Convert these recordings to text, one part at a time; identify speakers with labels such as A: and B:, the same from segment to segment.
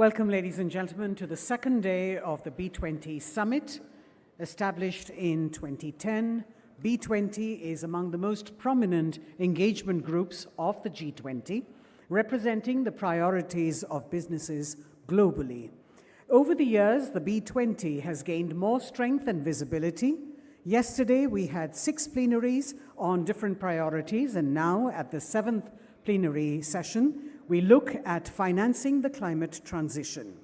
A: Welcome, ladies and gentlemen, to the second day of the B20 Summit. Established in 2010, B20 is among the most prominent engagement groups of the G20, representing the priorities of businesses globally. Over the years, the B20 has gained more strength and visibility. Yesterday, we had 6 plenaries on different priorities, and now at the 7th plenary session, we look at financing the climate transition.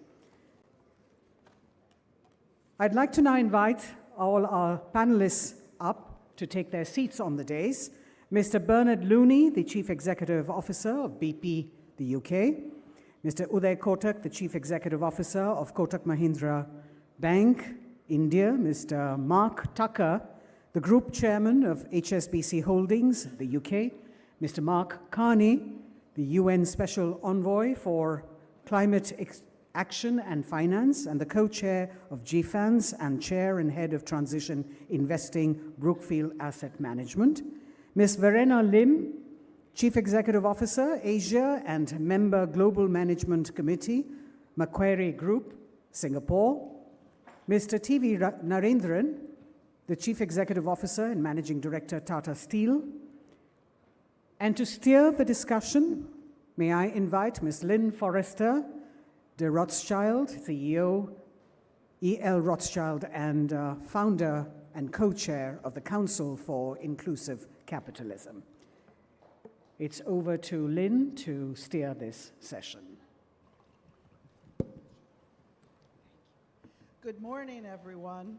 A: I'd like to now invite all our panelists up to take their seats on the dais. Mr. Bernard Looney, the Chief Executive Officer of BP, the UK. Mr. Uday Kotak, the Chief Executive Officer of Kotak Mahindra Bank, India. Mr. Mark Tucker, the Group Chairman of HSBC Holdings, the UK. Mr. Mark Carney, the UN Special Envoy for Climate Action and Finance, and the co-chair of GFANZ and chair and head of Transition Investing, Brookfield Asset Management. Ms. Verena Lim, Chief Executive Officer, Asia, and member Global Management Committee, Macquarie Group, Singapore. Mr. T.V. Narendran, the Chief Executive Officer and Managing Director, Tata Steel. And to steer the discussion, may I invite Ms. Lynn Forrester de Rothschild, CEO, E.L. Rothschild, and founder and co-chair of the Council for Inclusive Capitalism. It's over to Lynn to steer this session.
B: Good morning, everyone.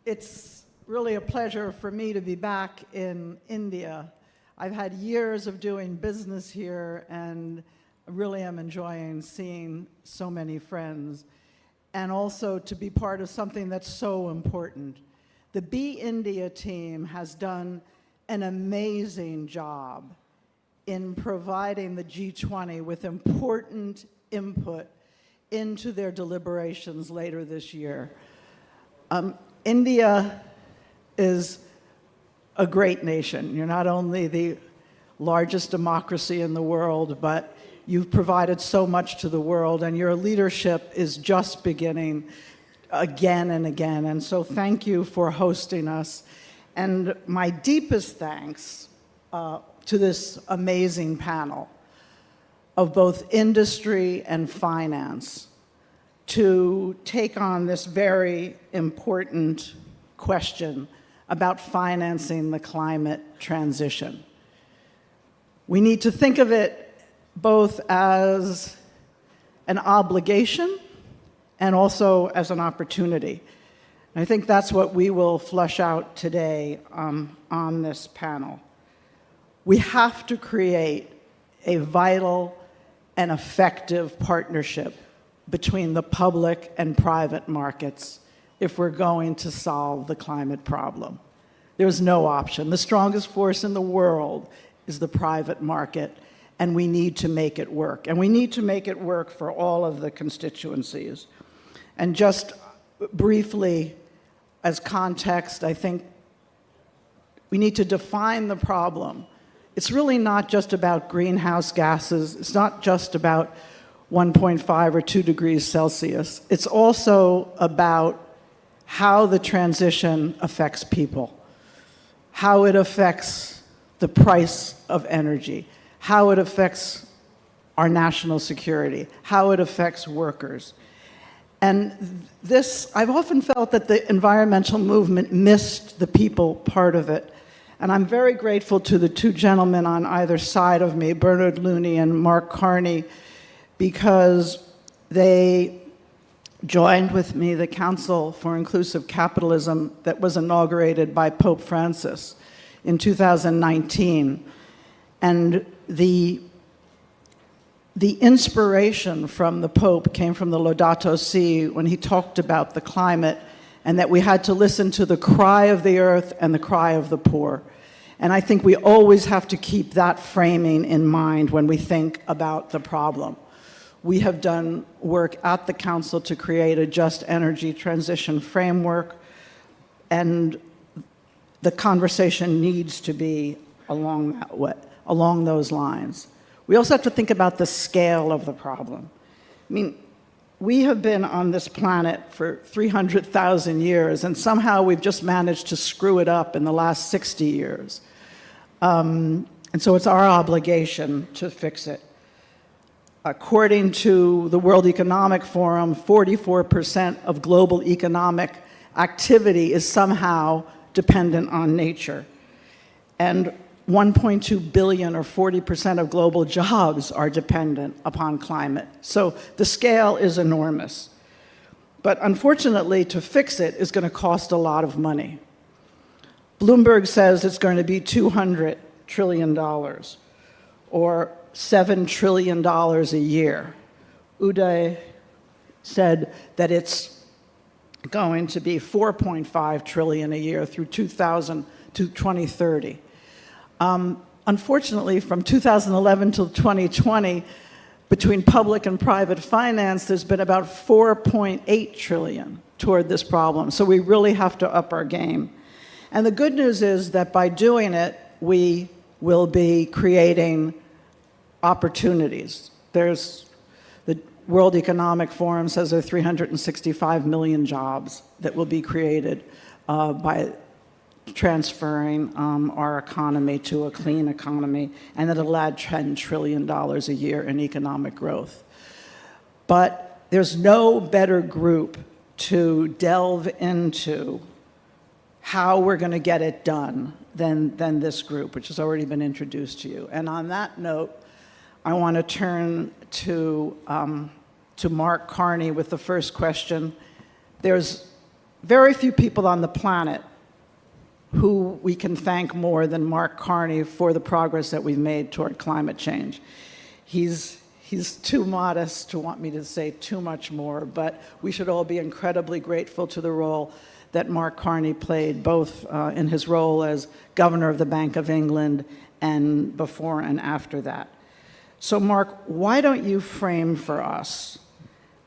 B: It's really a pleasure for me to be back in India. I've had years of doing business here, and I really am enjoying seeing so many friends, and also to be part of something that's so important. The Be India team has done an amazing job in providing the G20 with important input into their deliberations later this year. India is a great nation. You're not only the largest democracy in the world, but you've provided so much to the world, and your leadership is just beginning again and again. And so thank you for hosting us. And my deepest thanks to this amazing panel of both industry and finance to take on this very important question about financing the climate transition. We need to think of it both as an obligation and also as an opportunity. And I think that's what we will flesh out today on this panel. We have to create a vital and effective partnership between the public and private markets if we're going to solve the climate problem. There's no option. The strongest force in the world is the private market, and we need to make it work. And we need to make it work for all of the constituencies. And just briefly, as context, I think we need to define the problem. It's really not just about greenhouse gases. It's not just about 1.5 or 2 degrees Celsius. It's also about how the transition affects people, how it affects the price of energy, how it affects our national security, how it affects workers. And this, I've often felt that the environmental movement missed the people part of it. And I'm very grateful to the 2 gentlemen on either side of me, Bernard Looney and Mark Carney, because they joined with me the Council for Inclusive Capitalism that was inaugurated by Pope Francis in 2019. And the inspiration from the Pope came from the Laudato Si when he talked about the climate and that we had to listen to the cry of the earth and the cry of the poor. And I think we always have to keep that framing in mind when we think about the problem. We have done work at the Council to create a just energy transition framework, and the conversation needs to be along those lines. we also have to think about the scale of the problem. I mean, we have been on this planet for 300,000 years, and somehow we've just managed to screw it up in the last 60 years. And so it's our obligation to fix it. According to the World Economic Forum, 44% of global economic activity is somehow dependent on nature. And 1.2 billion, or 40% of global jobs, are dependent upon climate. So the scale is enormous. But unfortunately, to fix it is going to cost a lot of money. Bloomberg says it's going to be $200 trillion, or $7 trillion a year. Uday said that it's going to be 4.5 trillion a year through 2030. Unfortunately, from 2011 till 2020, between public and private finance, there's been about 4.8 trillion toward this problem. So we really have to up our game. And the good news is that by doing it, we will be creating opportunities. There's the World Economic Forum says there are 365 million jobs that will be created by transferring our economy to a clean economy, and that it'll add $10 trillion a year in economic growth. But there's no better group to delve into how we're going to get it done than this group, which has already been introduced to you. And on that note, I want to turn to Mark Carney with the first question. There's very few people on the planet who we can thank more than Mark Carney for the progress that we've made toward climate change. He's too modest to want me to say too much more, but we should all be incredibly grateful to the role that Mark Carney played, both in his role as governor of the Bank of England and before and after that. So Mark, why don't you frame for us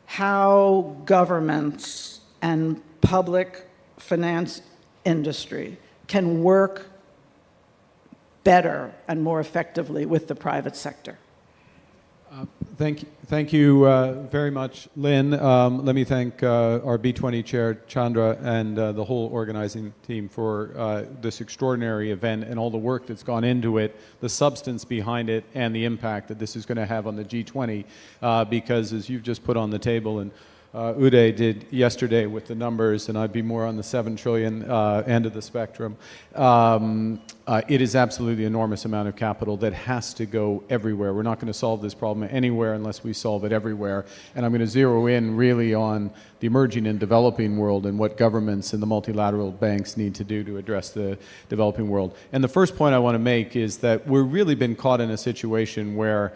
B: how governments and public finance industry can work better and more effectively with the private sector?
C: Thank you very much, Lynn. Let me thank our B20 chair, Chandra, and the whole organizing team for this extraordinary event and all the work that's gone into it, the substance behind it, and the impact that this is going to have on the G20. Because as you've just put on the table, and Uday did yesterday with the numbers, and I'd be more on the 7 trillion end of the spectrum. It is absolutely an enormous amount of capital that has to go everywhere. We're not going to solve this problem anywhere unless we solve it everywhere. And I'm going to zero in really on the emerging and developing world and what governments and the multilateral banks need to do to address the developing world. And the first point I want to make is that we've really been caught in a situation where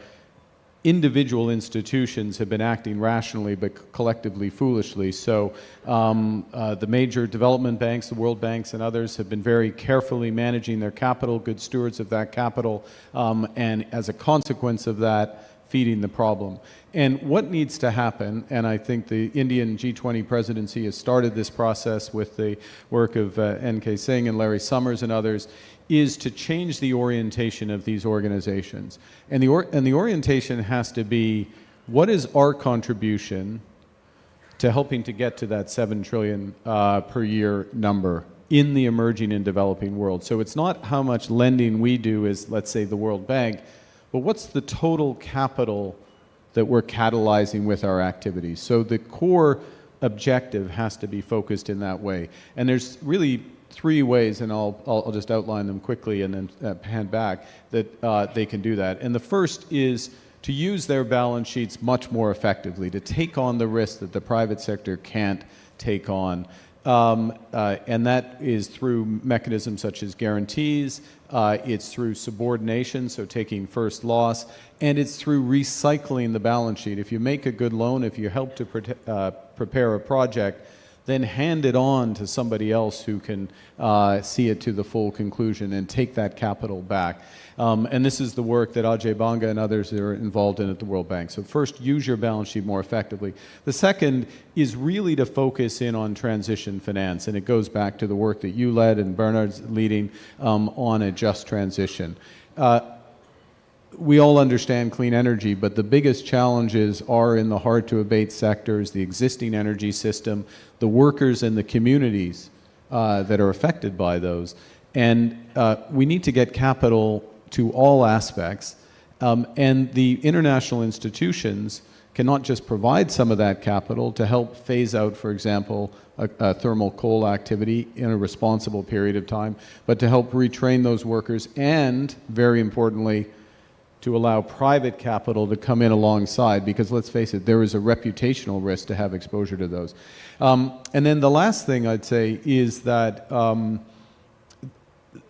C: individual institutions have been acting rationally but collectively foolishly. So the major development banks, the World Banks and others, have been very carefully managing their capital, good stewards of that capital, and as a consequence of that, feeding the problem. And what needs to happen, and I think the Indian G20 presidency has started this process with the work of N.K. Singh and Larry Summers and others, is to change the orientation of these organizations. And the orientation has to be, what is our contribution to helping to get to that 7 trillion per year number in the emerging and developing world? So it's not how much lending we do as, let's say, the World Bank, but what's the total capital that we're catalyzing with our activities? So the core objective has to be focused in that way. And there's really 3 ways, and I'll just outline them quickly and then hand back, that they can do that. And the first is to use their balance sheets much more effectively, to take on the risk that the private sector can't take on. And that is through mechanisms such as guarantees, it's through subordination, so taking first loss, and it's through recycling the balance sheet. If you make a good loan, if you help to prepare a project, then hand it on to somebody else who can see it to the full conclusion and take that capital back. And this is the work that Ajay Banga and others are involved in at the World Bank. So first, use your balance sheet more effectively. The second is really to focus in on transition finance, and it goes back to the work that you led and Bernard's leading on a just transition. we all understand clean energy, but the biggest challenges are in the hard-to-abate sectors, the existing energy system, the workers and the communities that are affected by those. And we need to get capital to all aspects. And the international institutions cannot just provide some of that capital to help phase out, for example, a thermal coal activity in a responsible period of time, but to help retrain those workers and, very importantly, to allow private capital to come in alongside, because let's face it, there is a reputational risk to have exposure to those. And then the last thing I'd say is that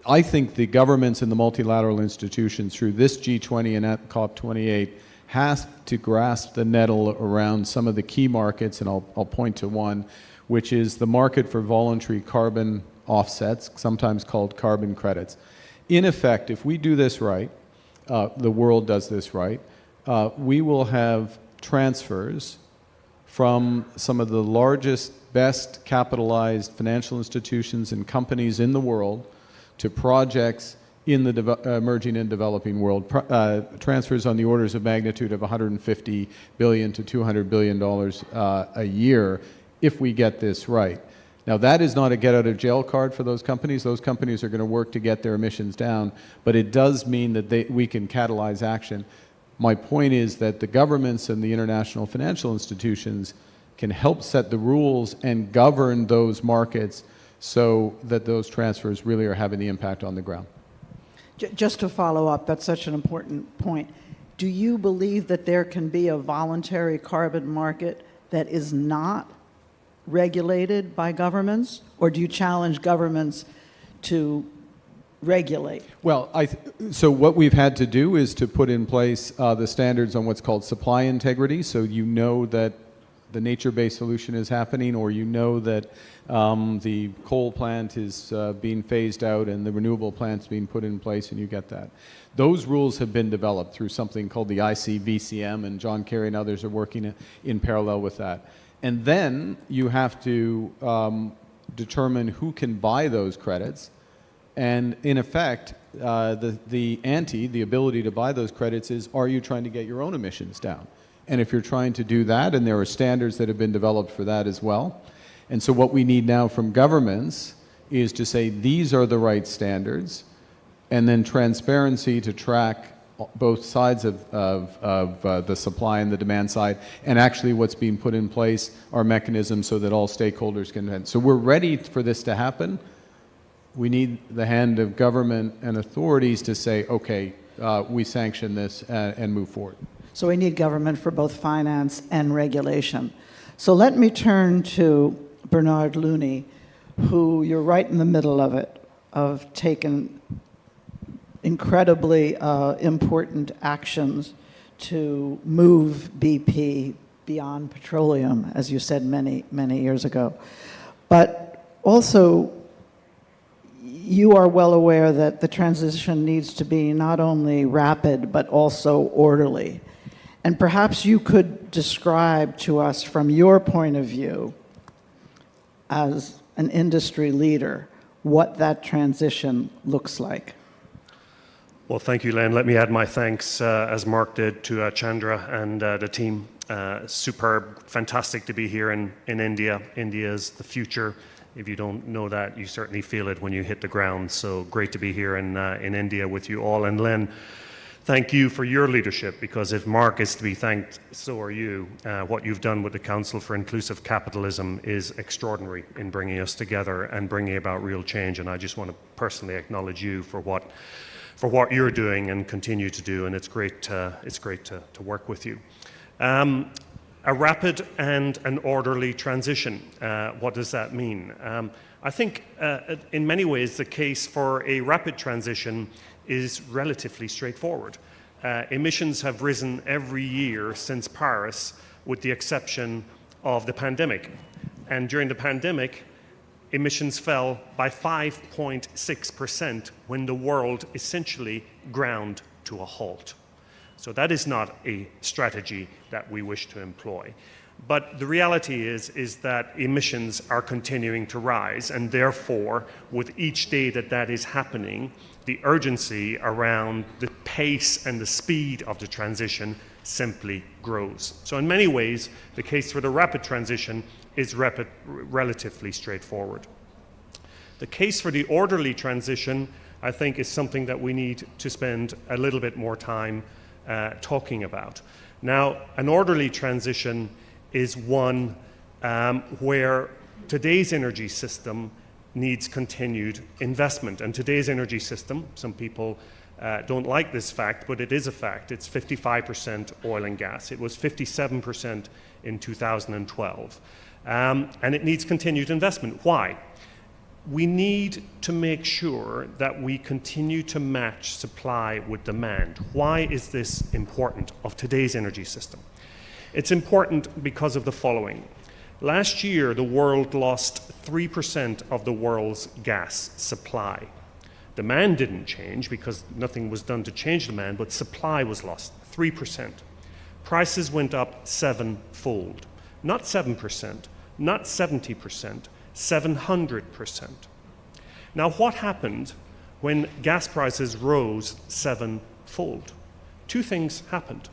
C: I think the governments and the multilateral institutions through this G20 and at COP28 has to grasp the nettle around some of the key markets, and I'll point to one, which is the market for voluntary carbon offsets, sometimes called carbon credits. In effect, if we do this right, the world does this right, we will have transfers from some of the largest, best capitalized financial institutions and companies in the world to projects in the emerging and developing world, transfers on the orders of magnitude of $150 billion to $200 billion a year if we get this right. Now, that is not a get-out-of-jail card for those companies. Those companies are going to work to get their emissions down, but it does mean that we can catalyze action. My point is that the governments and the international financial institutions can help set the rules and govern those markets so that those transfers really are having the impact on the ground.
B: Just to follow up, that's such an important point. Do you believe that there can be a voluntary carbon market that is not regulated by governments, or do you challenge governments to regulate?
C: Well, so what we've had to do is to put in place the standards on what's called supply integrity, so you know that the nature-based solution is happening, or you know that the coal plant is being phased out and the renewable plant's being put in place, and you get that. Those rules have been developed through something called the ICVCM, and John Kerry and others are working in parallel with that. And then you have to determine who can buy those credits. And in effect, the ability to buy those credits is, are you trying to get your own emissions down? And if you're trying to do that, and there are standards that have been developed for that as well. And so what we need now from governments is to say, these are the right standards, and then transparency to track both sides of the supply and the demand side, and actually what's being put in place are mechanisms so that all stakeholders can. So we're ready for this to happen. We need the hand of government and authorities to say, okay, we sanction this and move forward.
B: So we need government for both finance and regulation. So let me turn to Bernard Looney, who you're right in the middle of it, of taking incredibly important actions to move BP beyond petroleum, as you said many, many years ago. But also, you are well aware that the transition needs to be not only rapid, but also orderly. And perhaps you could describe to us, from your point of view, as an industry leader, what that transition looks like.
D: Well, thank you, Len. Let me add my thanks, as Mark did, to Chandra and the team. Superb, fantastic to be here in India. India is the future. If you don't know that, you certainly feel it when you hit the ground. So great to be here in India with you all. And Len, thank you for your leadership, because if Mark is to be thanked, so are you. What you've done with the Council for Inclusive Capitalism is extraordinary in bringing us together and bringing about real change. And I just want to personally acknowledge you for what you're doing and continue to do. And it's great to work with you. A rapid and an orderly transition. What does that mean? I think in many ways the case for a rapid transition is relatively straightforward. Emissions have risen every year since Paris, with the exception of the pandemic. And during the pandemic, emissions fell by 5.6% when the world essentially ground to a halt. So that is not a strategy that we wish to employ. But the reality is that emissions are continuing to rise, and therefore, with each day that that is happening, the urgency around the pace and the speed of the transition simply grows. So in many ways, the case for the rapid transition is relatively straightforward. The case for the orderly transition, I think, is something that we need to spend a little bit more time talking about. Now, an orderly transition is one where today's energy system needs continued investment. And today's energy system, some people don't like this fact, but it is a fact. It's 55% oil and gas. It was 57% in 2012. And it needs continued investment. Why? We need to make sure that we continue to match supply with demand. Why is this important of today's energy system? It's important because of the following. Last year, the world lost 3% of the world's gas supply. Demand didn't change because nothing was done to change demand, but supply was lost, 3%. Prices went up sevenfold. Not 7%, not 70%, 700%. Now, what happened when gas prices rose sevenfold? Two things happened.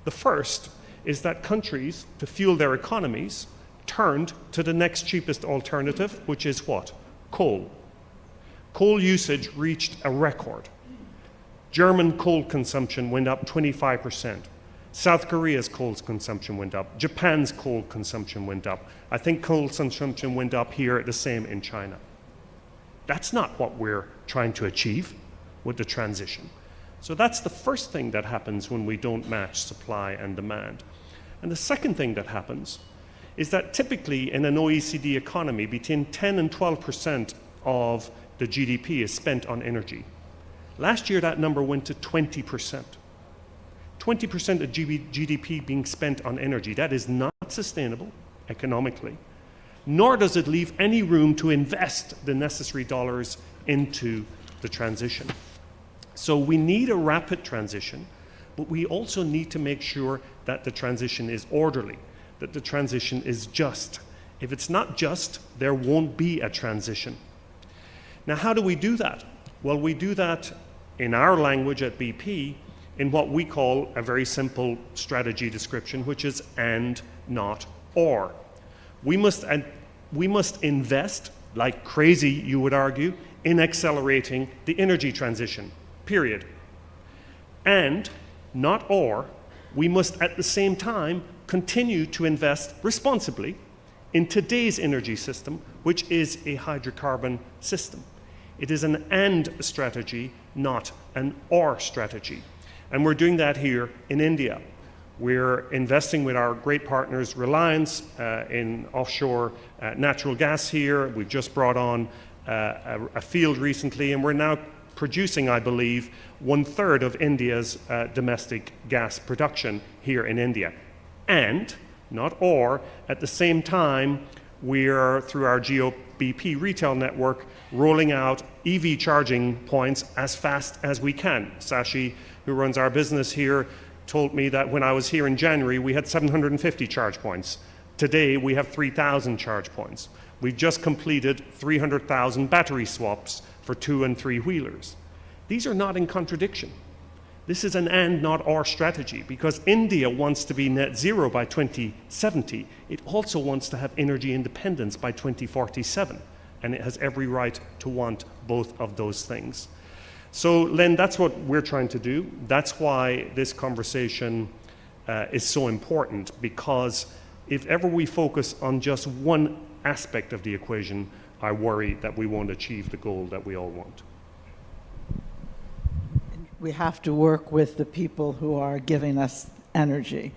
D: The first is that countries, to fuel their economies, turned to the next cheapest alternative, which is what? Coal. Coal usage reached a record. German coal consumption went up 25%. South Korea's coal consumption went up. Japan's coal consumption went up. I think coal consumption went up here the same in China. That's not what we're trying to achieve with the transition. So that's the first thing that happens when we don't match supply and demand. And the second thing that happens is that typically in an OECD economy, between 10 and 12% of the GDP is spent on energy. Last year, that number went to 20%. 20% of GDP being spent on energy. That is not sustainable economically, nor does it leave any room to invest the necessary dollars into the transition. So we need a rapid transition, but we also need to make sure that the transition is orderly, that the transition is just. If it's not just, there won't be a transition. Now, how do we do that? Well, we do that in our language at BP in what we call a very simple strategy description, which is and, not, or. We must invest, like crazy, you would argue, in accelerating the energy transition, period. And, not or, we must at the same time continue to invest responsibly in today's energy system, which is a hydrocarbon system. It is an and strategy, not an or strategy. And we're doing that here in India. We're investing with our great partners, Reliance, in offshore natural gas here. We've just brought on a field recently, and we're now producing, I believe, 1/3 of India's domestic gas production here in India. And, not or, at the same time, we're, through our GeoBP retail network, rolling out EV charging points as fast as we can. Sashi, who runs our business here, told me that when I was here in January, we had 750 charge points. Today, we have 3,000 charge points. We've just completed 300,000 battery swaps for 2- and 3-wheelers. These are not in contradiction. This is an and, not or strategy, because India wants to be net zero by 2070. It also wants to have energy independence by 2047, and it has every right to want both of those things. So, Len, that's what we're trying to do. That's why this conversation is so important, because if ever we focus on just one aspect of the equation, I worry that we won't achieve the goal that we all want.
B: We have to work with the people who are giving us energy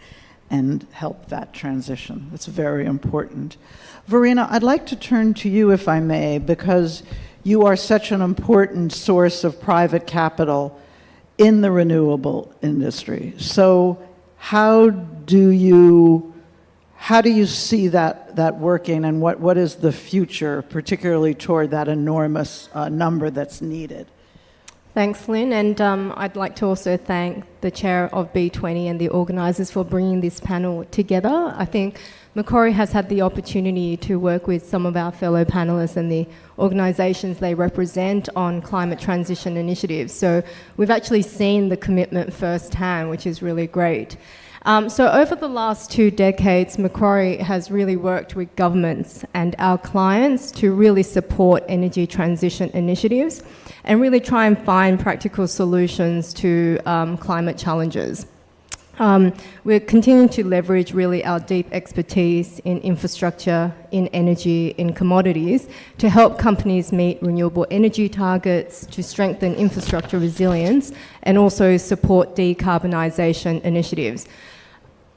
B: and help that transition. That's very important. Verena, I'd like to turn to you, if I may, because you are such an important source of private capital in the renewable industry. So how do you see that working, and what is the future, particularly toward that enormous number that's needed?
E: Thanks, Lynn, and I'd like to also thank the chair of B20 and the organisers for bringing this panel together. I think Macquarie has had the opportunity to work with some of our fellow panellists and the organisations they represent on climate transition initiatives. So we've actually seen the commitment firsthand, which is really great. So over the last 2 decades, Macquarie has really worked with governments and our clients to really support energy transition initiatives and really try and find practical solutions to climate challenges. We're continuing to leverage really our deep expertise in infrastructure, in energy, in commodities to help companies meet renewable energy targets, to strengthen infrastructure resilience, and also support decarbonisation initiatives.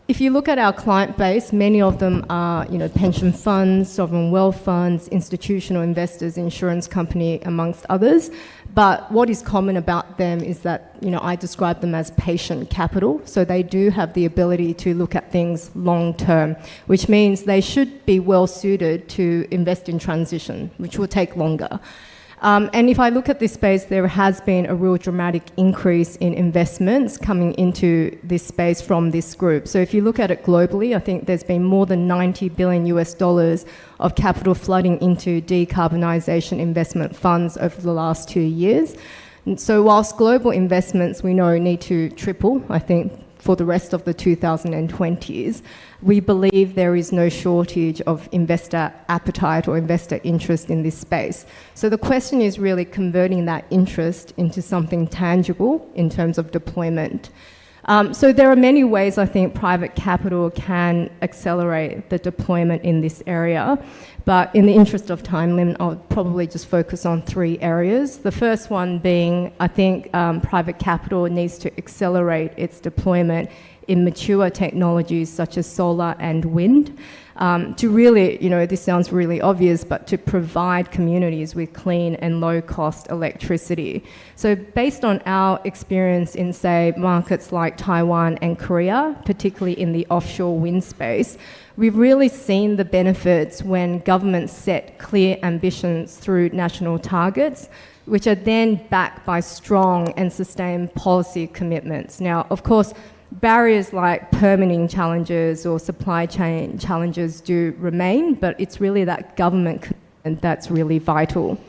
E: If you look at our client base, many of them are, pension funds, sovereign wealth funds, institutional investors, insurance company, amongst others. But what is common about them is that, I describe them as patient capital. So they do have the ability to look at things long term, which means they should be well suited to invest in transition, which will take longer. And if I look at this space, there has been a real dramatic increase in investments coming into this space from this group. So if you look at it globally, I think there's been more than $90 billion of capital flooding into decarbonisation investment funds over the last 2 years. And so whilst global investments we know need to triple, I think, for the rest of the 2020s, we believe there is no shortage of investor appetite or investor interest in this space. So the question is really converting that interest into something tangible in terms of deployment. So there are many ways I think private capital can accelerate the deployment in this area. But in the interest of time, Lynn, I'll probably just focus on 3 areas. The first one being, I think private capital needs to accelerate its deployment in mature technologies such as solar and wind, to really, this sounds really obvious, but to provide communities with clean and low-cost electricity. So based on our experience in, say, markets like Taiwan and Korea, particularly in the offshore wind space, we've really seen the benefits when governments set clear ambitions through national targets, which are then backed by strong and sustained policy commitments. Now, of course, barriers like permitting challenges or supply chain challenges do remain, but it's really that government commitment that's really vital.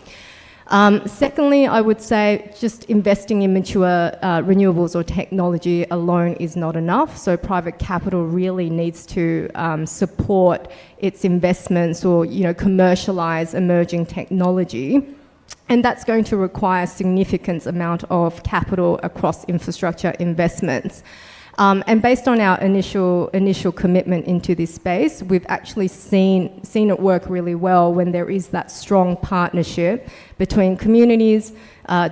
E: Secondly, I would say just investing in mature renewables or technology alone is not enough. So private capital really needs to support its investments or commercialize emerging technology. And that's going to require a significant amount of capital across infrastructure investments. And based on our initial commitment into this space, we've actually seen it work really well when there is that strong partnership between communities,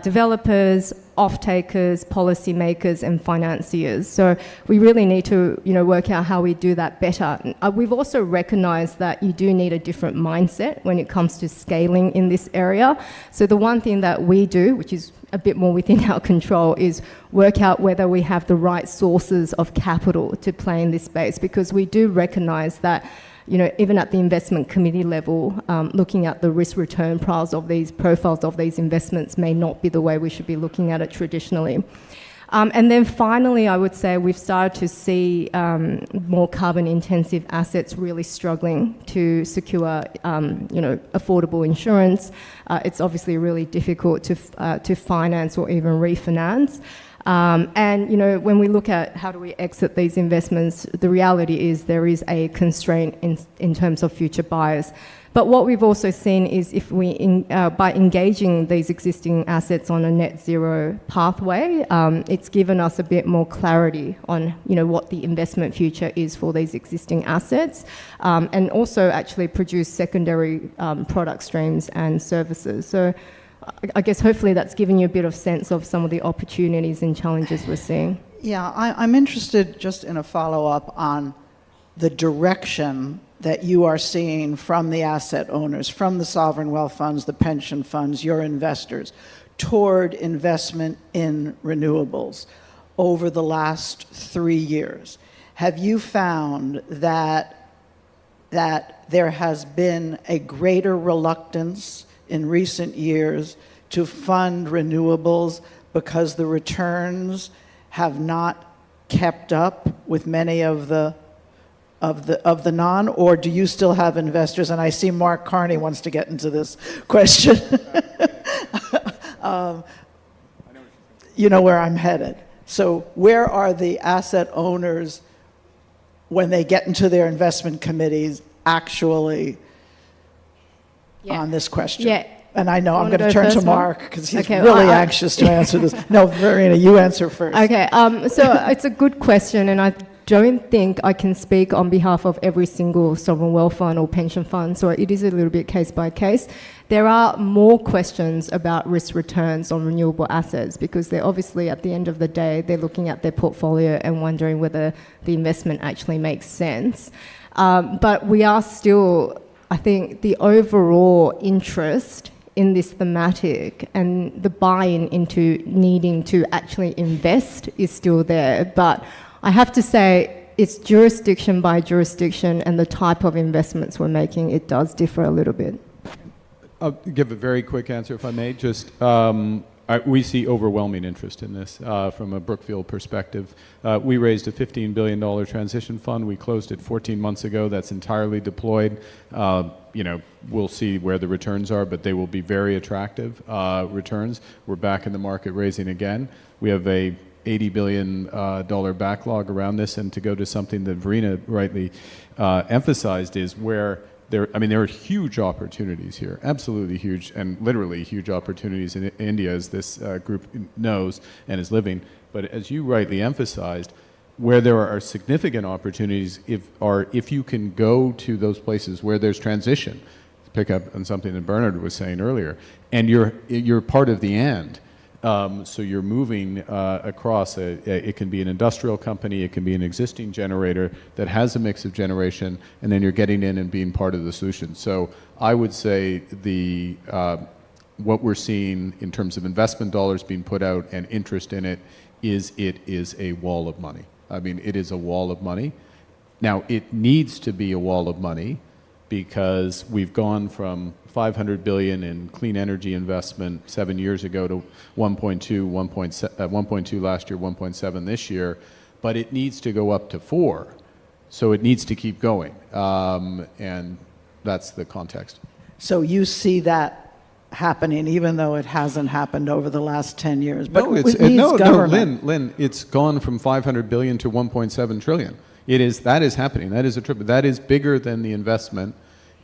E: developers, off-takers, policymakers, and financiers. So we really need to, work out how we do that better. We've also recognised that you do need a different mindset when it comes to scaling in this area. So the one thing that we do, which is a bit more within our control, is work out whether we have the right sources of capital to play in this space, because we do recognise that even at the investment committee level, looking at the risk-return profiles of these investments may not be the way we should be looking at it traditionally. And then finally, I would say we've started to see more carbon-intensive assets really struggling to secure, affordable insurance. It's obviously really difficult to finance or even refinance. And when we look at how do we exit these investments, the reality is there is a constraint in terms of future buyers. But what we've also seen is if we, by engaging these existing assets on a net zero pathway, it's given us a bit more clarity on, what the investment future is for these existing assets, and also actually produce secondary product streams and services. So I guess hopefully that's given you a bit of sense of some of the opportunities and challenges we're seeing.
B: Yeah, I'm interested just in a follow-up on the direction that you are seeing from the asset owners, from the sovereign wealth funds, the pension funds, your investors, toward investment in renewables over the last 3 years. Have you found that there has been a greater reluctance in recent years to fund renewables because the returns have not kept up with many of the non, or do you still have investors? And I see Mark Carney wants to get into this question. You know where I'm headed. So where are the asset owners when they get into their investment committees actually on this question?
E: Yeah.
B: And I know I'm
E: Wanna
B: going to
E: go
B: turn to
E: first,
B: Mark because he's
E: Okay,
B: really
E: well,
B: anxious to answer this. No, Verena, you answer first.
E: Okay, so it's a good question, and I don't think I can speak on behalf of every single sovereign wealth fund or pension fund, so it is a little bit case by case. There are more questions about risk returns on renewable assets because they're obviously, at the end of the day, they're looking at their portfolio and wondering whether the investment actually makes sense. But we are still, I think, the overall interest in this thematic and the buy-in into needing to actually invest is still there. But I have to say, it's jurisdiction by jurisdiction, and the type of investments we're making, it does differ a little bit.
C: I'll give a very quick answer, if I may. Just we see overwhelming interest in this from a Brookfield perspective. We raised a $15 billion transition fund. We closed it 14 months ago. That's entirely deployed. You know, we'll see where the returns are, but they will be very attractive returns. We're back in the market raising again. We have a $80 billion backlog around this, and to go to something that Verena rightly emphasized is where there are huge opportunities here, absolutely huge, and literally huge opportunities in India, as this group knows and is living. But as you rightly emphasized, where there are significant opportunities, if you can go to those places where there's transition, to pick up on something that Bernard was saying earlier, and you're part of the and. So you're moving across, it can be an industrial company, it can be an existing generator that has a mix of generation, and then you're getting in and being part of the solution. So I would say what we're seeing in terms of investment dollars being put out and interest in it is a wall of money. I mean, it is a wall of money. Now, it needs to be a wall of money because we've gone from 500 billion in clean energy investment 7 years ago to 1.2 last year, 1.7 this year, but it needs to go up to 4. So it needs to keep going, and that's the context.
B: So you see that happening, even though it hasn't happened over the last 10 years. But
C: Lynn, it's gone from 500 billion to 1.7 trillion. That is happening. That is a triple. That is bigger than the investment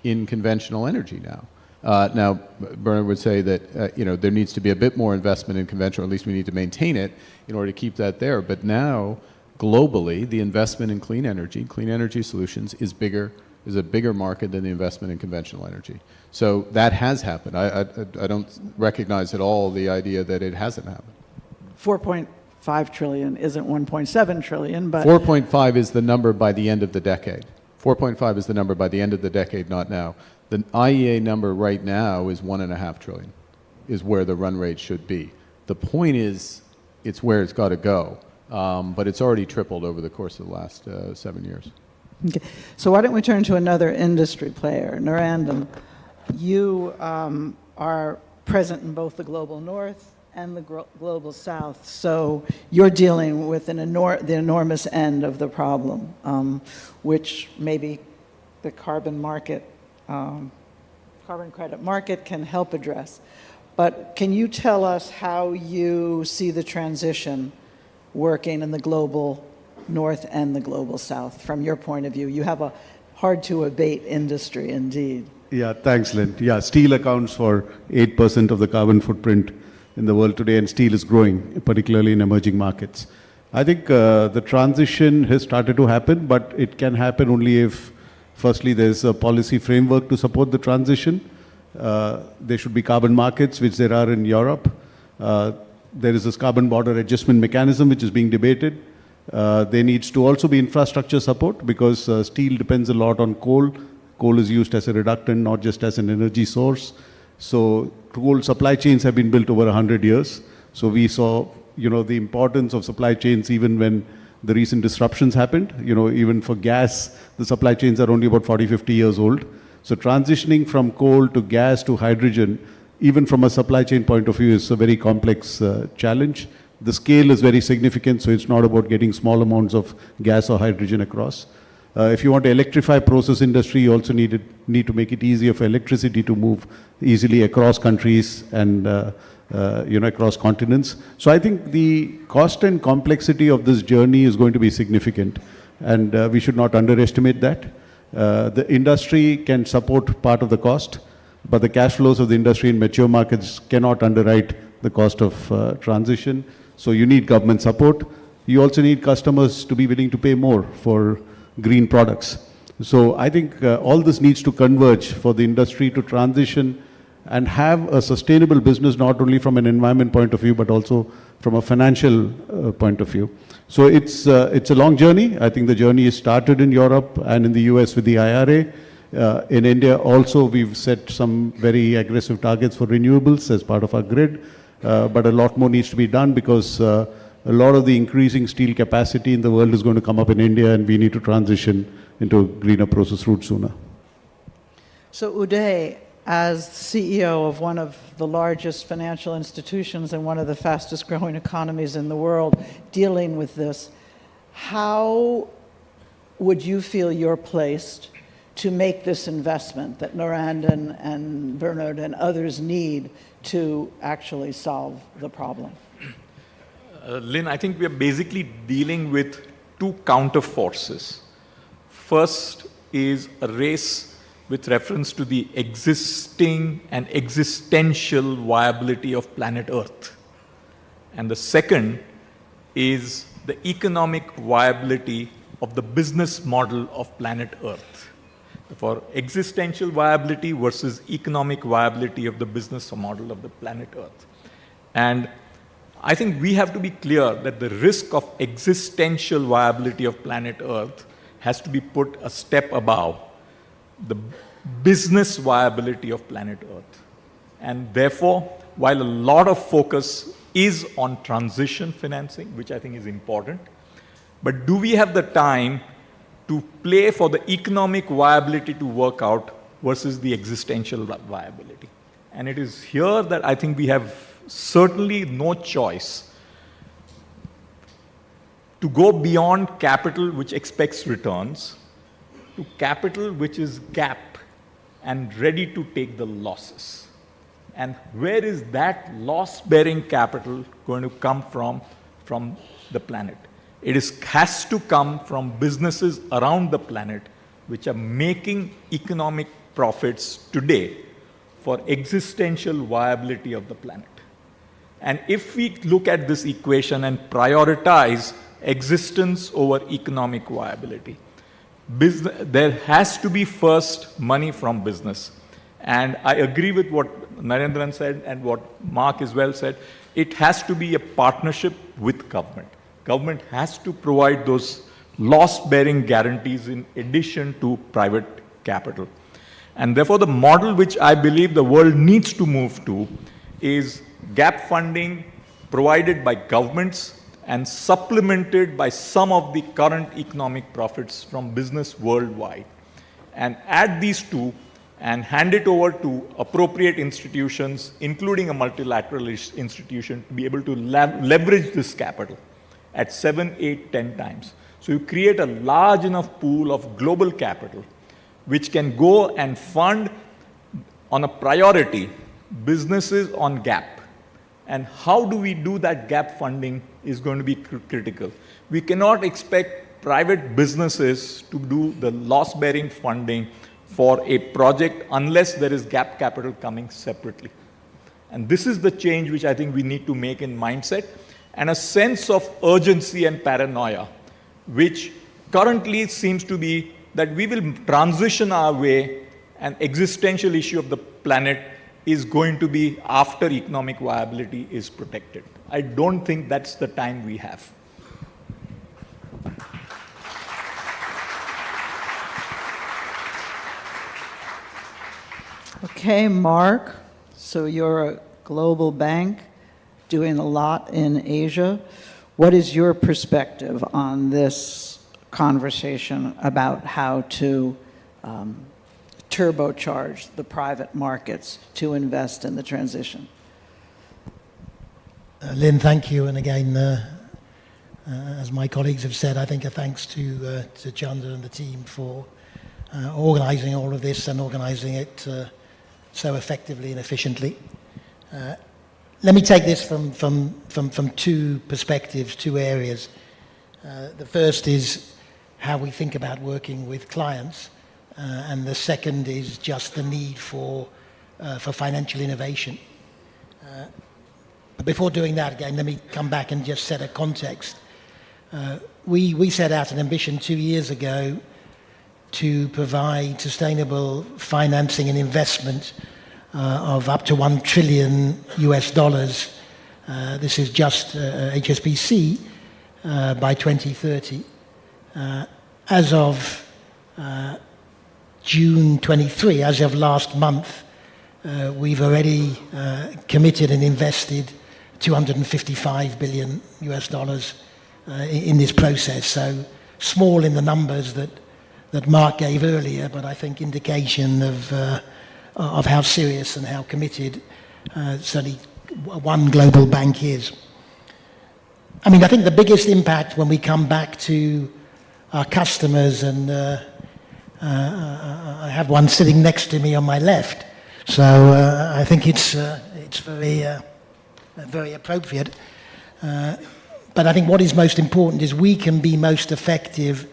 C: in conventional energy now. Now, Bernard would say that there needs to be a bit more investment in conventional. At least we need to maintain it in order to keep that there. But now, globally, the investment in clean energy solutions is a bigger market than the investment in conventional energy. So that has happened. I don't recognize at all the idea that it hasn't happened.
B: 4.5 trillion isn't 1.7 trillion, but
C: 4.5 is the number by the end of the decade. 4.5 is the number by the end of the decade, not now. The IEA number right now is 1.5 trillion, is where the run rate should be. The point is, it's where it's got to go, but it's already tripled over the course of the last 7 years.
B: Okay. So why don't we turn to another industry player, Narendam. You are present in both the global north and the global south, so you're dealing with the enormous end of the problem, which maybe the carbon credit market can help address. But can you tell us how you see the transition working in the global north and the global south from your point of view? You have a hard-to-abate industry indeed.
F: Yeah, thanks, Lynn. Yeah, steel accounts for 8% of the carbon footprint in the world today, and steel is growing, particularly in emerging markets. I think the transition has started to happen, but it can happen only if, firstly, there's a policy framework to support the transition. There should be carbon markets, which there are in Europe. There is this carbon border adjustment mechanism, which is being debated. There needs to also be infrastructure support because steel depends a lot on coal. Coal is used as a reductant, not just as an energy source. So coal supply chains have been built over 100 years. So we saw, the importance of supply chains even when the recent disruptions happened. Even for gas, the supply chains are only about 40, 50 years old. So transitioning from coal to gas to hydrogen even from a supply chain point of view, is a very complex challenge. The scale is very significant, so it's not about getting small amounts of gas or hydrogen across. If you want to electrify process industry, you also need to make it easier for electricity to move easily across countries and across continents. So I think the cost and complexity of this journey is going to be significant, and we should not underestimate that. The industry can support part of the cost, but the cash flows of the industry in mature markets cannot underwrite the cost of transition. So you need government support. You also need customers to be willing to pay more for green products. So I think all this needs to converge for the industry to transition and have a sustainable business, not only from an environment point of view, but also from a financial point of view. So it's a long journey. I think the journey is started in Europe and in the US with the IRA. In India also, we've set some very aggressive targets for renewables as part of our grid, but a lot more needs to be done because a lot of the increasing steel capacity in the world is going to come up in India, and we need to transition into greener process route sooner.
B: So Uday, as CEO of one of the largest financial institutions and one of the fastest growing economies in the world dealing with this, how would you feel you're placed to make this investment that Narendran and Bernard and others need to actually solve the problem?
G: Lynn, I think we are basically dealing with two counter forces. First is a race with reference to the existing and existential viability of planet Earth. And the second is the economic viability of the business model of planet Earth. For existential viability versus economic viability of the business model of the planet Earth. And I think we have to be clear that the risk of existential viability of planet Earth has to be put a step above the business viability of planet Earth. And therefore, while a lot of focus is on transition financing, which I think is important, but do we have the time to play for the economic viability to work out versus the existential viability? And it is here that I think we have certainly no choice to go beyond capital which expects returns to capital which is gap and ready to take the losses. And where is that loss-bearing capital going to come from the planet? It has to come from businesses around the planet which are making economic profits today for existential viability of the planet. And if we look at this equation and prioritize existence over economic viability, there has to be first money from business. And I agree with what Narendran said and what Mark as well said. It has to be a partnership with government. Government has to provide those loss-bearing guarantees in addition to private capital. And therefore, the model which I believe the world needs to move to is gap funding provided by governments and supplemented by some of the current economic profits from business worldwide. And add these two and hand it over to appropriate institutions, including a multilateral institution, to be able to leverage this capital at 7, 8, 10 times. So you create a large enough pool of global capital which can go and fund on a priority businesses on gap. And how do we do that gap funding is going to be critical. We cannot expect private businesses to do the loss-bearing funding for a project unless there is gap capital coming separately. And this is the change which I think we need to make in mindset, and a sense of urgency and paranoia, which currently seems to be that we will transition our way, an existential issue of the planet is going to be after economic viability is protected. I don't think that's the time we have.
B: Okay, Mark, so you're a global bank doing a lot in Asia. What is your perspective on this conversation about how to turbocharge the private markets to invest in the transition?
H: Lynn, thank you. And again, as my colleagues have said, I think a thanks to Chandra and the team for organising all of this and organising it so effectively and efficiently. Let me take this from two perspectives, two areas. The first is how we think about working with clients, and the second is just the need for financial innovation. But before doing that, again, let me come back and just set a context. We set out an ambition 2 years ago to provide sustainable financing and investment of up to $1 trillion US. This is just HSBC by 2030. As of June 23, as of last month, we've already committed and invested $255 billion US in this process. So small in the numbers that Mark gave earlier, but I think indication of how serious and how committed certainly one global bank is. I mean, I think the biggest impact when we come back to our customers, and I have one sitting next to me on my left, so I think it's very appropriate. But I think what is most important is we can be most effective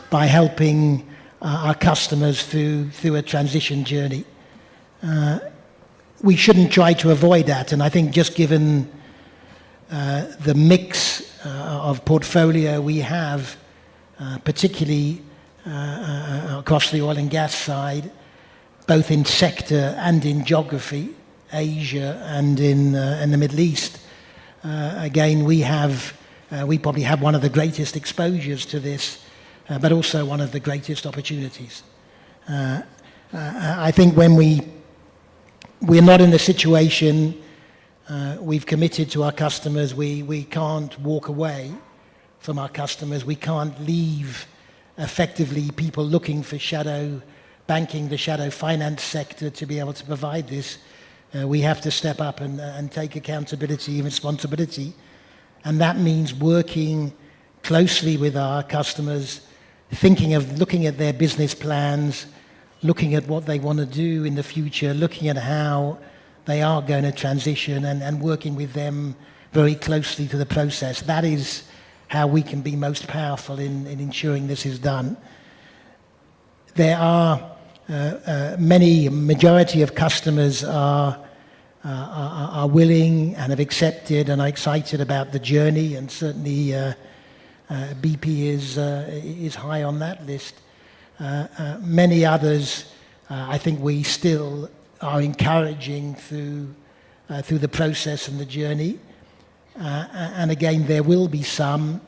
H: by helping our customers through a transition journey. We shouldn't try to avoid that, and I think just given the mix of portfolio we have, particularly across the oil and gas side, both in sector and in geography, Asia and in the Middle East, again, we probably have one of the greatest exposures to this, but also one of the greatest opportunities. I think when we're not in a situation, we've committed to our customers, we can't walk away from our customers, we can't leave effectively people looking for shadow banking, the shadow finance sector to be able to provide this. We have to step up and take accountability and responsibility. And that means working closely with our customers, thinking of looking at their business plans, looking at what they want to do in the future, looking at how they are going to transition, and working with them very closely to the process. That is how we can be most powerful in ensuring this is done. There are majority of customers are willing and have accepted and are excited about the journey, and certainly BP is high on that list. Many others, I think we still are encouraging through the process and the journey. And again, there will be some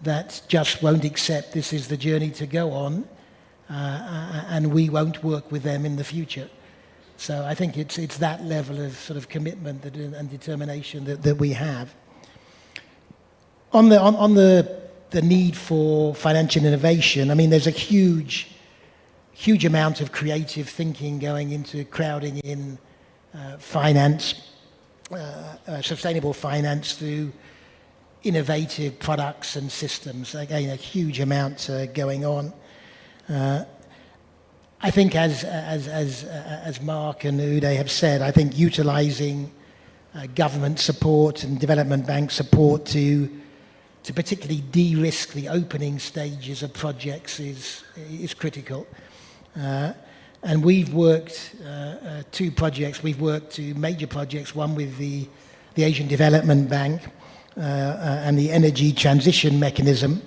H: that just won't accept this is the journey to go on, and we won't work with them in the future. So I think it's that level of sort of commitment and determination that we have. On the need for financial innovation, I mean, there's a huge amount of creative thinking going into crowding in finance, sustainable finance through innovative products and systems. Again, a huge amount going on. I think as Mark and Uday have said, I think utilizing government support and development bank support to particularly de-risk the opening stages of projects is critical. And we've worked two major projects, one with the Asian Development Bank and the Energy Transition Mechanism,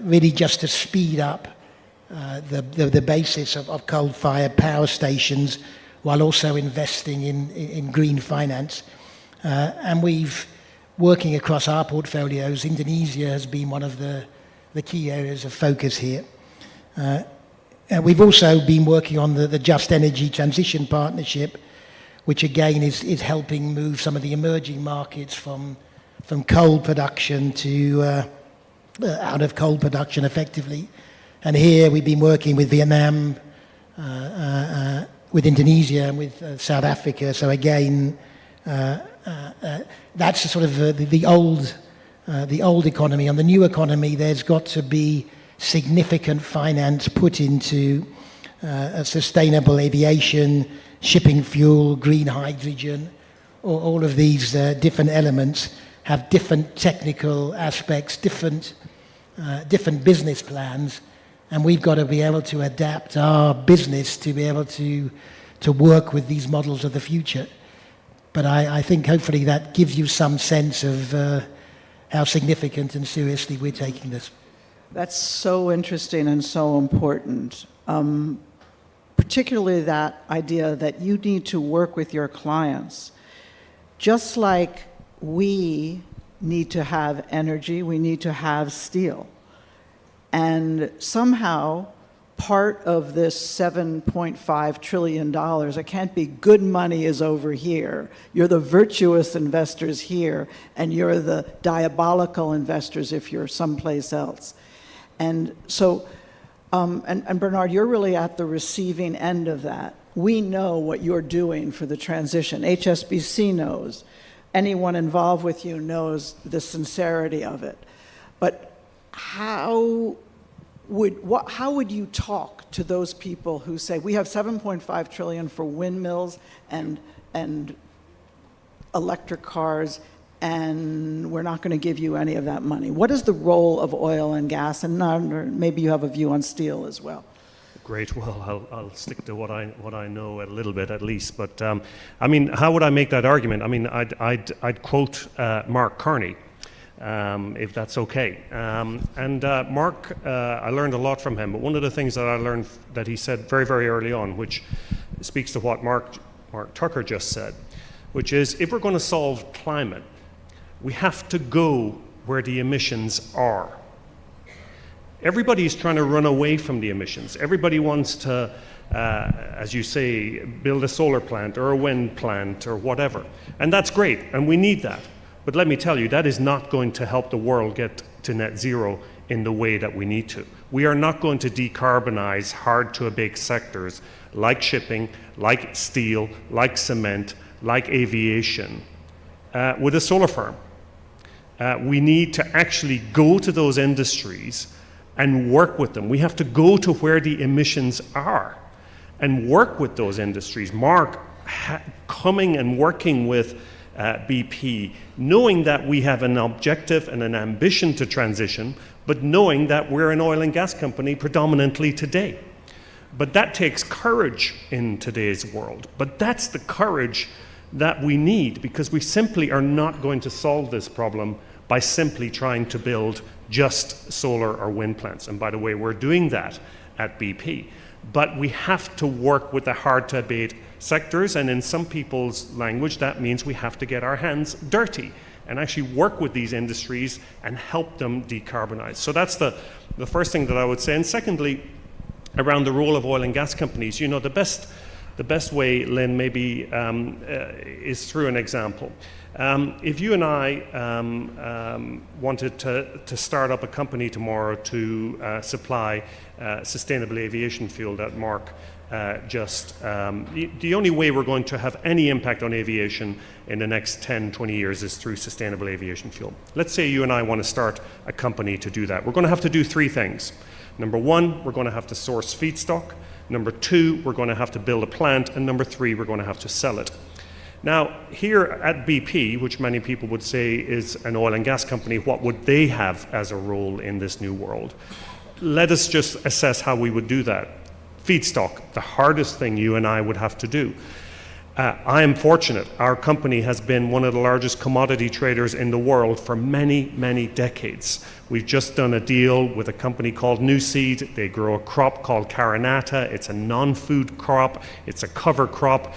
H: really just to speed up the basis of coal-fired power stations while also investing in green finance. And we've, working across our portfolios, Indonesia has been one of the key areas of focus here. And we've also been working on the Just Energy Transition Partnership, which again is helping move some of the emerging markets from coal production to out of coal production effectively. And here we've been working with Vietnam, with Indonesia and with South Africa. So again, that's sort of the old economy. On the new economy, there's got to be significant finance put into sustainable aviation, shipping fuel, green hydrogen. All of these different elements have different technical aspects, different business plans, and we've got to be able to adapt our business to be able to work with these models of the future. But I think hopefully that gives you some sense of how significant and seriously we're taking this.
B: That's so interesting and so important. Particularly that idea that you need to work with your clients. Just like we need to have energy, we need to have steel. And somehow, part of this $7.5 trillion, it can't be good money is over here. You're the virtuous investors here, and you're the diabolical investors if you're someplace else. And so, and Bernard, you're really at the receiving end of that. We know what you're doing for the transition. HSBC knows. Anyone involved with you knows the sincerity of it. But how would you talk to those people who say, we have $7.5 trillion for windmills and electric cars, and we're not going to give you any of that money? What is the role of oil and gas? And maybe you have a view on steel as well.
D: Great. Well, I'll stick to what I know a little bit at least. But I mean, how would I make that argument? I mean, I'd quote Mark Carney, if that's okay. And Mark, I learned a lot from him. But one of the things that I learned that he said very, very early on, which speaks to what Mark Tucker just said, which is if we're going to solve climate, we have to go where the emissions are. Everybody's trying to run away from the emissions. Everybody wants to, as you say, build a solar plant or a wind plant or whatever. And that's great, and we need that. But let me tell you, that is not going to help the world get to net zero in the way that we need to. We are not going to decarbonize hard-to-abate sectors like shipping, like steel, like cement, like aviation with a solar farm. We need to actually go to those industries and work with them. We have to go to where the emissions are and work with those industries. Mark coming and working with BP, knowing that we have an objective and an ambition to transition, but knowing that we're an oil and gas company predominantly today. But that takes courage in today's world. But that's the courage that we need, because we simply are not going to solve this problem by simply trying to build just solar or wind plants. And by the way, we're doing that at BP. But we have to work with the hard-to-abate sectors, and in some people's language, that means we have to get our hands dirty and actually work with these industries and help them decarbonize. So that's the first thing that I would say. And secondly, around the role of oil and gas companies, you know, the best way, Lynn, maybe is through an example. If you and I wanted to start up a company tomorrow to supply sustainable aviation fuel that Mark the only way we're going to have any impact on aviation in the next 10, 20 years is through sustainable aviation fuel. Let's say you and I want to start a company to do that. We're going to have to do three things. Number one, we're going to have to source feedstock. Number two, we're going to have to build a plant. And number three, we're going to have to sell it. Now, here at BP, which many people would say is an oil and gas company, what would they have as a role in this new world? Let us just assess how we would do that. Feedstock, the hardest thing you and I would have to do. I am fortunate. Our company has been one of the largest commodity traders in the world for many, many decades. We've just done a deal with a company called New Seed. They grow a crop called Carinata. It's a non-food crop. It's a cover crop.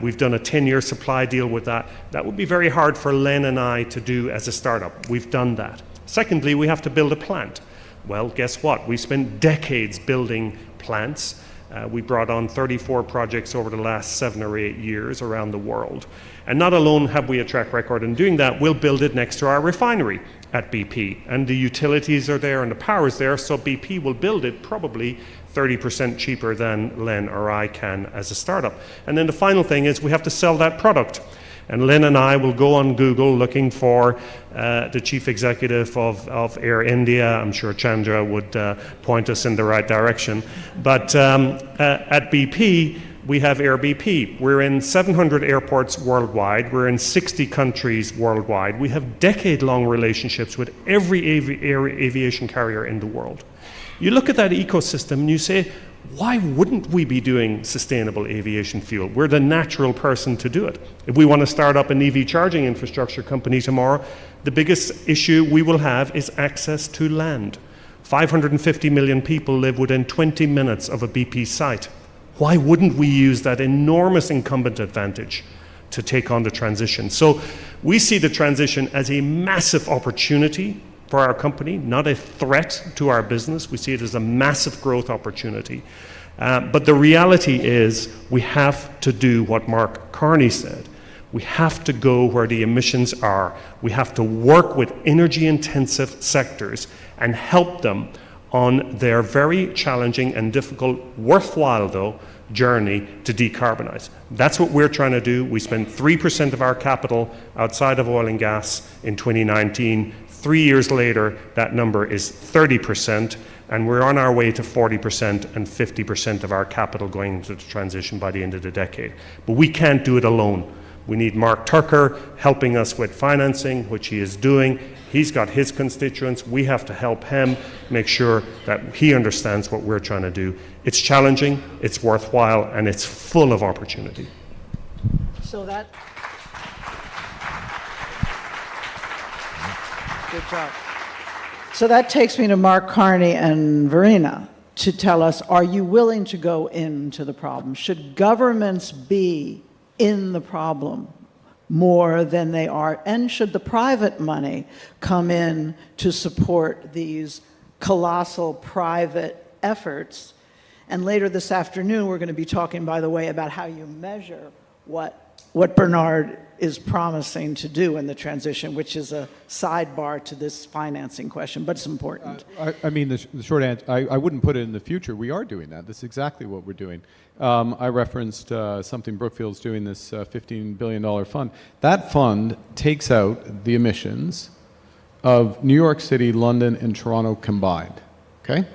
D: We've done a 10-year supply deal with that. That would be very hard for Len and I to do as a startup. We've done that. Secondly, we have to build a plant. Well, guess what? We spent decades building plants. We brought on 34 projects over the last 7 or 8 years around the world. And not alone have we a track record in doing that, we'll build it next to our refinery. at BP. And the utilities are there and the power is there, so BP will build it probably 30% cheaper than Len or I can as a startup. And then the final thing is we have to sell that product. And Lynn and I will go on Google looking for the chief executive of Air India. I'm sure Chandra would point us in the right direction. But at BP, we have Air BP. We're in 700 airports worldwide. We're in 60 countries worldwide. We have decade-long relationships with every aviation carrier in the world. You look at that ecosystem and you say, why wouldn't we be doing sustainable aviation fuel? We're the natural person to do it. If we want to start up an EV charging infrastructure company tomorrow, the biggest issue we will have is access to land. 550 million people live within 20 minutes of a BP site. Why wouldn't we use that enormous incumbent advantage to take on the transition? So we see the transition as a massive opportunity for our company, not a threat to our business. We see it as a massive growth opportunity. But the reality is we have to do what Mark Carney said. We have to go where the emissions are. We have to work with energy-intensive sectors and help them on their very challenging and difficult, worthwhile though, journey to decarbonize. That's what we're trying to do. We spent 3% of our capital outside of oil and gas in 2019. 3 years later, that number is 30%, and we're on our way to 40% and 50% of our capital going into the transition by the end of the decade. But we can't do it alone. We need Mark Tucker helping us with financing, which he is doing. He's got his constituents. We have to help him make sure that he understands what we're trying to do. It's challenging, it's worthwhile, and it's full of opportunity.
B: So that... Good job. So that takes me to Mark Carney and Verena to tell us, are you willing to go into the problem? Should governments be in the problem more than they are? And should the private money come in to support these colossal private efforts? And later this afternoon, we're going to be talking, by the way, about how you measure what Bernard is promising to do in the transition, which is a sidebar to this financing question, but it's important.
C: I mean, the short answer, I wouldn't put it in the future. We are doing that. That's exactly what we're doing. I referenced something Brookfield's doing, this $15 billion fund. That fund takes out the emissions of New York City, London, and Toronto combined, okay?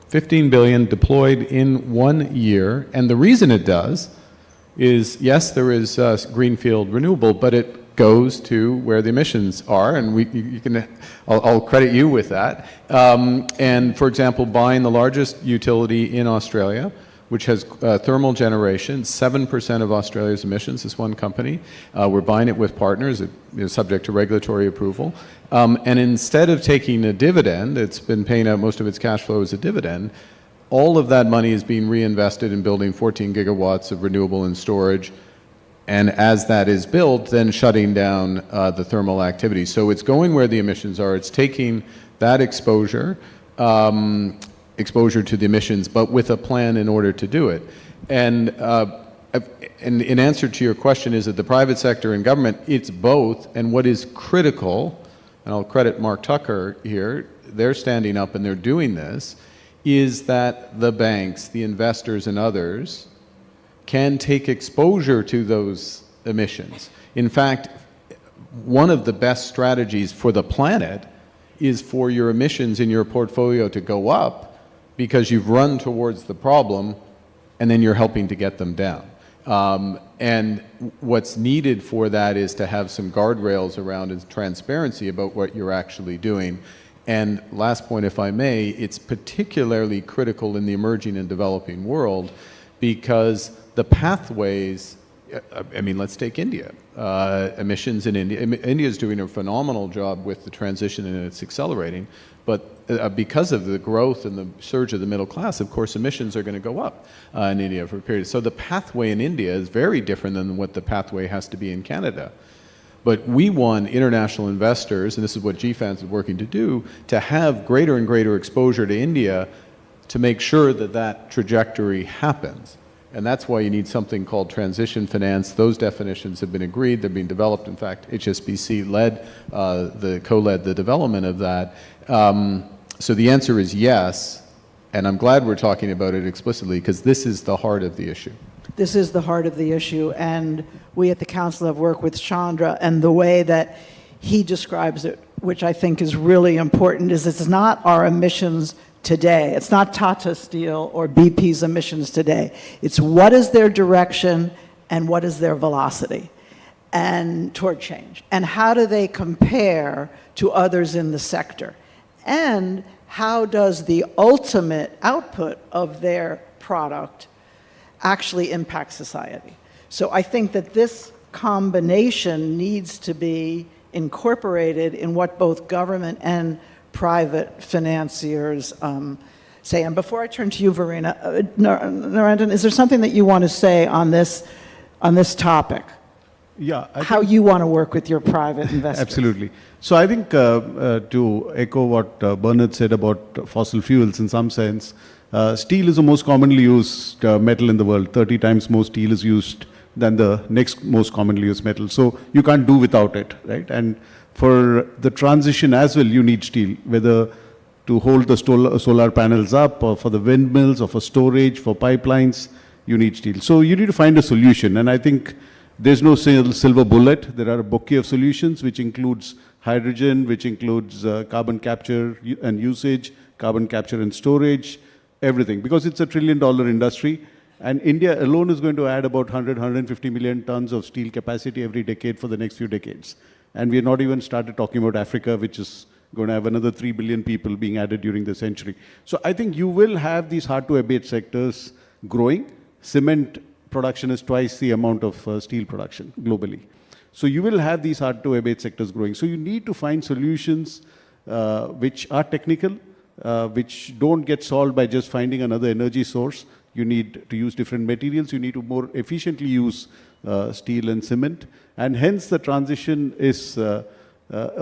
C: 15 billion deployed in 1 year, and the reason it does is, yes, there is greenfield renewable, but it goes to where the emissions are, and I'll credit you with that. And for example, buying the largest utility in Australia, which has thermal generation, 7% of Australia's emissions, is one company. We're buying it with partners, subject to regulatory approval. And instead of taking a dividend, it's been paying out most of its cash flow as a dividend. All of that money is being reinvested in building 14 gigawatts of renewable and storage, and as that is built, then shutting down the thermal activity. So it's going where the emissions are. It's taking that exposure to the emissions, but with a plan in order to do it. And in answer to your question, is it the private sector and government? It's both, and what is critical, and I'll credit Mark Tucker here, they're standing up and they're doing this, is that the banks, the investors, and others can take exposure to those emissions. In fact, one of the best strategies for the planet is for your emissions in your portfolio to go up because you've run towards the problem and then you're helping to get them down. And what's needed for that is to have some guardrails around and transparency about what you're actually doing. And last point, if I may, it's particularly critical in the emerging and developing world because the pathways, I mean, let's take India. Emissions in India. India is doing a phenomenal job with the transition and it's accelerating. But because of the growth and the surge of the middle class, of course, emissions are going to go up in India for a period. So the pathway in India is very different than what the pathway has to be in Canada. But we want international investors, and this is what GFANZ is working to do, to have greater and greater exposure to India to make sure that that trajectory happens. And that's why you need something called transition finance. Those definitions have been agreed. They're being developed. In fact, HSBC co-led the development of that. So the answer is yes. And I'm glad we're talking about it explicitly because this is the heart of the issue.
B: This is the heart of the issue, and we at the Council have worked with Chandra, and the way that he describes it, which I think is really important, is it's not our emissions today. It's not Tata Steel or BP's emissions today. It's what is their direction and what is their velocity and toward change. And how do they compare to others in the sector? And how does the ultimate output of their product actually impact society? So I think that this combination needs to be incorporated in what both government and private financiers say. And before I turn to you, Verena, Narendran, is there something that you want to say on this topic?
F: Yeah.
B: How you want to work with your private investors?
F: Absolutely. So I think to echo what Bernard said about fossil fuels, in some sense, steel is the most commonly used metal in the world. 30 times more steel is used than the next most commonly used metal. So you can't do without it, right? And for the transition as well, you need steel, whether to hold the solar panels up, or for the windmills, or for storage, for pipelines, you need steel. So you need to find a solution. And I think there's no silver bullet. There are a bouquet of solutions, which includes hydrogen, which includes carbon capture and usage, carbon capture and storage, everything, because it's $1 trillion industry. And India alone is going to add about 150 million tons of steel capacity every decade for the next few decades. And we have not even started talking about Africa, which is going to have another 3 billion people being added during the century. So I think you will have these hard-to-abate sectors growing. Cement production is twice the amount of steel production globally. So you will have these hard-to-abate sectors growing. So you need to find solutions which are technical, which don't get solved by just finding another energy source. You need to use different materials. You need to more efficiently use steel and cement. And hence the transition is a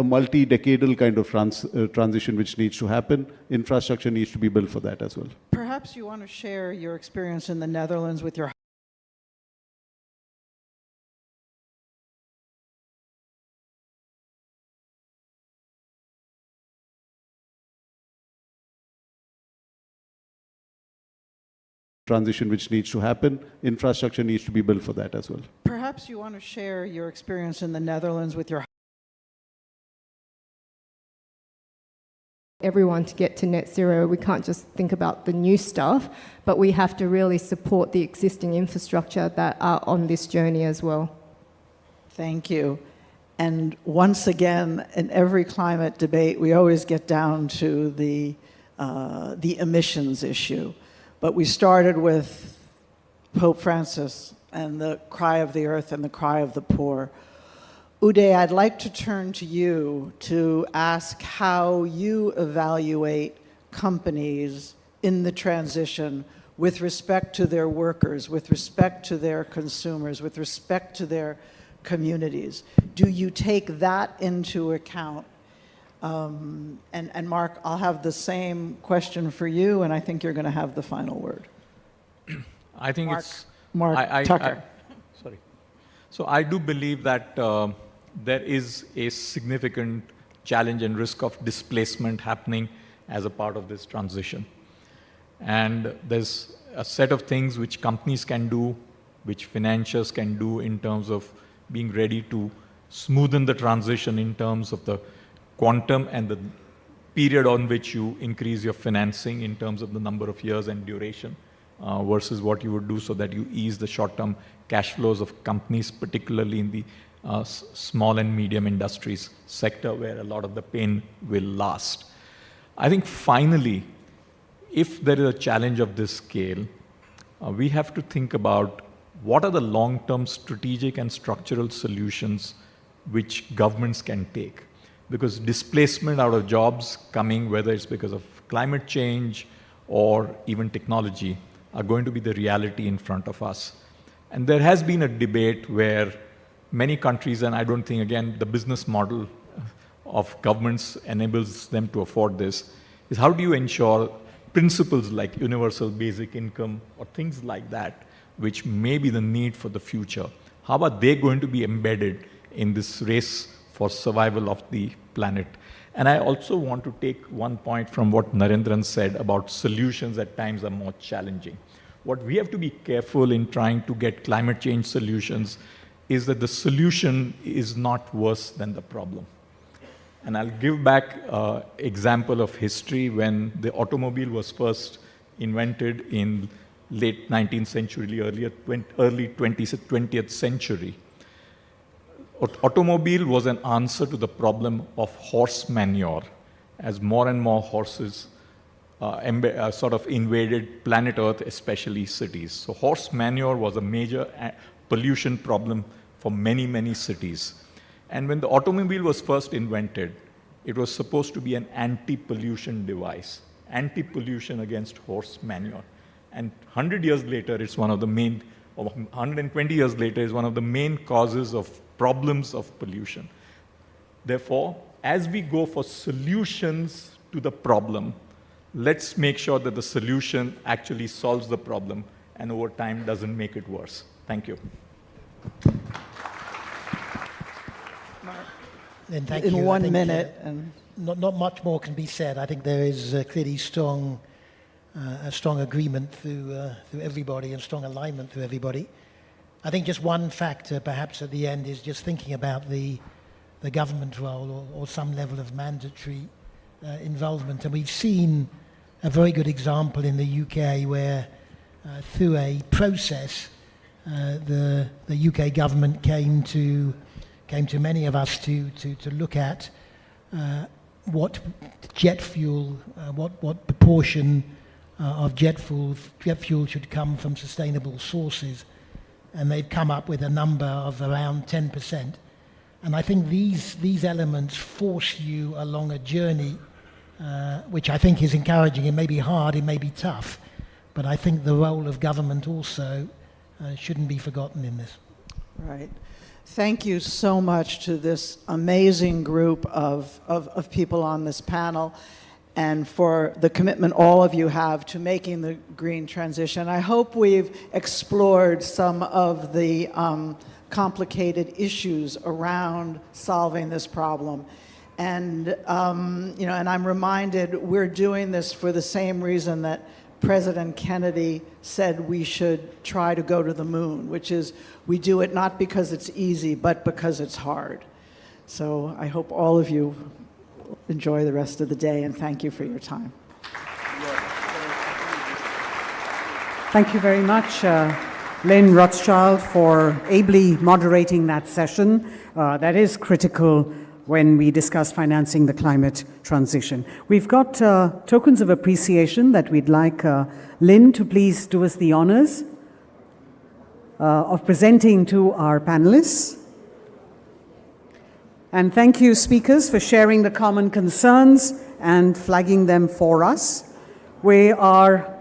F: multi-decadal kind of transition which needs to happen. Infrastructure needs to be built for that as well.
B: Perhaps you want to share your experience in the Netherlands with your
F: transition which needs to happen. Infrastructure needs to be built for that as well.
B: Perhaps you want to share your experience in the Netherlands with your
E: everyone to get to net zero. We can't just think about the new stuff, but we have to really support the existing infrastructure that are on this journey as well.
B: Thank you. And once again, in every climate debate, we always get down to the emissions issue. But we started with Pope Francis and the cry of the earth and the cry of the poor. Uday, I'd like to turn to you to ask how you evaluate companies in the transition with respect to their workers, with respect to their consumers, with respect to their communities. Do you take that into account? And Mark, I'll have the same question for you, and I think you're going to have the final word.
G: I think
B: Mark,
G: it's...
B: Mark Tucker.
G: Sorry. So I do believe that there is a significant challenge and risk of displacement happening as a part of this transition. And there's a set of things which companies can do, which financiers can do in terms of being ready to smoothen the transition in terms of the quantum and the period on which you increase your financing in terms of the number of years and duration versus what you would do so that you ease the short-term cash flows of companies, particularly in the small and medium industries sector where a lot of the pain will last. I think finally, if there is a challenge of this scale, we have to think about what are the long-term strategic and structural solutions which governments can take. Because displacement out of jobs coming, whether it's because of climate change or even technology, are going to be the reality in front of us. And there has been a debate where many countries, and I don't think, again, the business model of governments enables them to afford this, is how do you ensure principles like universal basic income or things like that which may be the need for the future, how are they going to be embedded in this race for survival of the planet? And I also want to take one point from what Narendran said about solutions at times are more challenging. What we have to be careful in trying to get climate change solutions is that the solution is not worse than the problem. And I'll give back an example of history when the automobile was first invented in late 19th century, early 20th century. Automobile was an answer to the problem of horse manure, as more and more horses sort of invaded planet Earth, especially cities. So horse manure was a major pollution problem for many, many cities. And when the automobile was first invented, it was supposed to be an anti-pollution device, anti-pollution against horse manure. And 100 years later, it's one of the main, or 120 years later, is one of the main causes of problems of pollution. Therefore, as we go for solutions to the problem, let's make sure that the solution actually solves the problem and over time doesn't make it worse. Thank you.
H: Then thank
B: In
H: you. I
B: 1
H: think,
B: minute. And
H: not much more can be said. I think there is clearly a strong agreement through everybody and strong alignment through everybody. I think just one factor perhaps at the end is just thinking about the government role or some level of mandatory involvement. And we've seen a very good example in the UK where through a process the UK government came to many of us to look at what jet fuel, what proportion of jet fuel should come from sustainable sources. And they've come up with a number of around 10%. And I think these elements force you along a journey which I think is encouraging. It may be hard, it may be tough, but I think the role of government also shouldn't be forgotten in this.
B: right. Thank you so much to this amazing group of people on this panel and for the commitment all of you have to making the green transition. I hope we've explored some of the complicated issues around solving this problem. And, and I'm reminded we're doing this for the same reason that President Kennedy said we should try to go to the moon, which is we do it not because it's easy, but because it's hard. So I hope all of you enjoy the rest of the day, and thank you for your time.
A: Thank you very much, Lynn Rothschild, for ably moderating that session. That is critical when we discuss financing the climate transition. We've got tokens of appreciation that we'd like Lynn to please do us the honors of presenting to our panelists. And thank you, speakers, for sharing the common concerns and flagging them for us. We are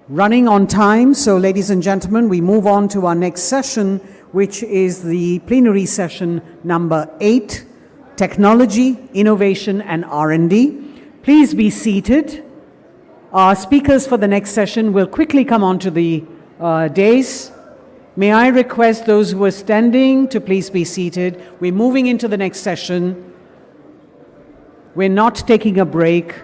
A: running on time, so ladies and gentlemen, we move on to our next session, which is the plenary session number 8, Technology, Innovation and R&D. Please be seated. Our speakers for the next session will quickly come onto the dais. May I request those who are standing to please be seated. We're moving into the next session. We're not taking a break.